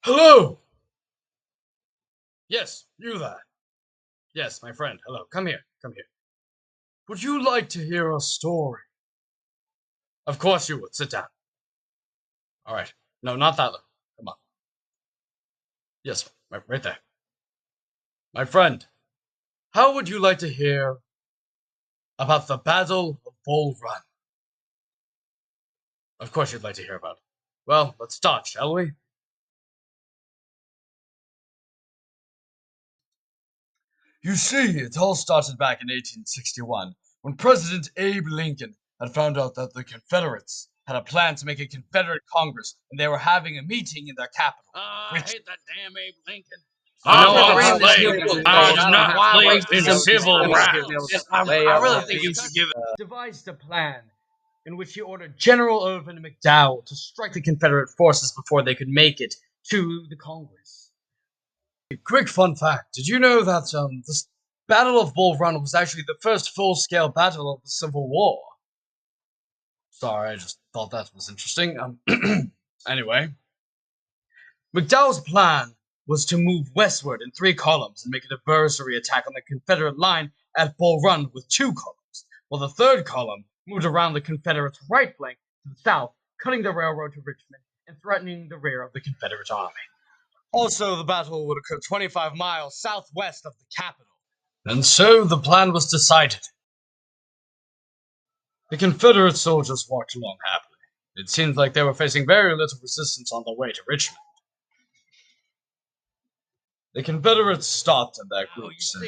Hello! Yes, you there. Yes, my friend. Hello. Come here. Come here. Would you like to hear a story? Of course you would. Sit down. All right. No, not that low. Come on. Yes, right there. My friend, how would you like to hear about the Battle of Bull Run? Of course you'd like to hear about it. Well, let's start, shall we? You see, it all started back in 1861 when President Abe Lincoln had found out that the Confederates had a plan to make a Confederate Congress and they were having a meeting in their capital. I hate that damn Abe Lincoln. I do not believe in civil rights. I really think you should give it. Devised a plan in which he ordered General Irvin McDowell to strike the Confederate forces before they could make it to the Congress. A quick fun fact: did you know that this Battle of Bull Run was actually the first full-scale battle of the Civil War? Sorry, I just thought that was interesting. Anyway, McDowell's plan was to move westward in 3 columns and make an adversary attack on the Confederate line at Bull Run with 2 columns, while the 3rd column moved around the Confederates' right flank to the south, cutting the railroad to Richmond and threatening the rear of the Confederate army. Also, the battle would occur 25 miles southwest of the capital. And so the plan was decided. The Confederate soldiers walked along happily. It seemed like they were facing very little resistance on their way to Richmond. The Confederates stopped in their groups and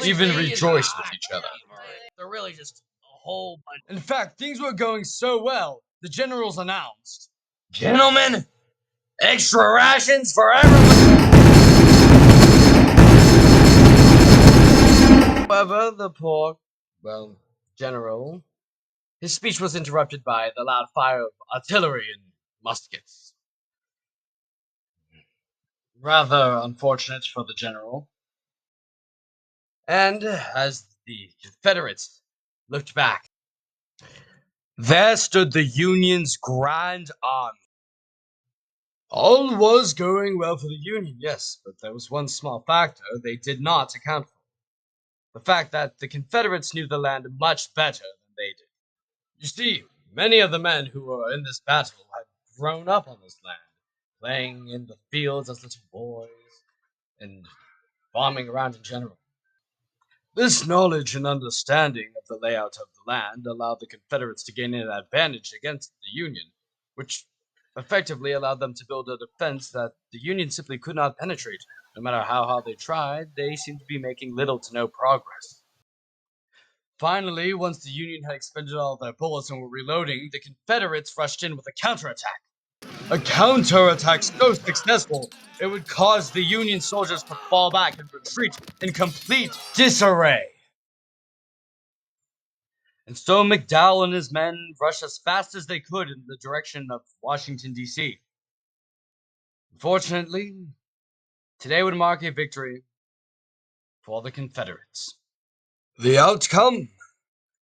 even rejoiced with each other. They're really just a whole bunch. In fact, things were going so well, the generals announced, Gentlemen, extra rations for everyone. However, the poor, general, his speech was interrupted by the loud fire of artillery and muskets. rather unfortunate for the general. And as the Confederates looked back, there stood the Union's grand army. All was going well for the Union, yes, but there was one small factor they did not account for. The fact that the Confederates knew the land much better than they did. You see, many of the men who were in this battle had grown up on this land, playing in the fields as little boys, and farming around in general. This knowledge and understanding of the layout of the land allowed the Confederates to gain an advantage against the Union, which effectively allowed them to build a defense that the Union simply could not penetrate. No matter how hard they tried, they seemed to be making little to no progress. Finally, once the Union had expended all their bullets and were reloading, the Confederates rushed in with a counterattack. A counterattack so successful, it would cause the Union soldiers to fall back and retreat in complete disarray. And so McDowell and his men rushed as fast as they could in the direction of Washington, D.C. Unfortunately, today would mark a victory for the Confederates. The outcome?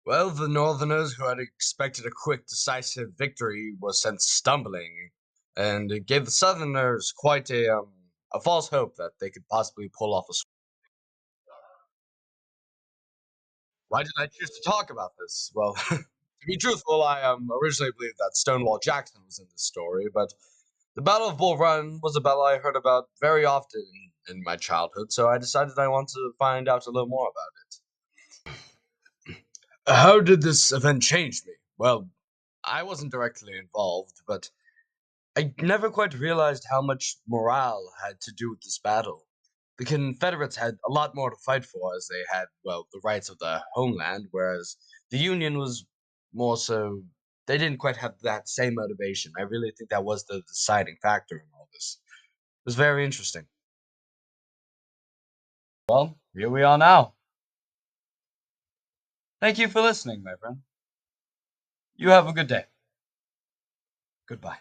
Well, the Northerners who had expected a quick, decisive victory were sent stumbling, and it gave the Southerners quite a false hope that they could possibly pull off a. Why did I choose to talk about this? Well, to be truthful, I originally believed that Stonewall Jackson was in this story, but the Battle of Bull Run was a battle I heard about very often in my childhood, so I decided I wanted to find out a little more about it. How did this event change me? Well, I wasn't directly involved, but I never quite realized how much morale had to do with this battle. The Confederates had a lot more to fight for, as they had, well, the rights of their homeland, whereas the Union was more so, they didn't quite have that same motivation. I really think that was the deciding factor in all this. It was very interesting. Well, here we are now. Thank you for listening, my friend. You have a good day. Goodbye.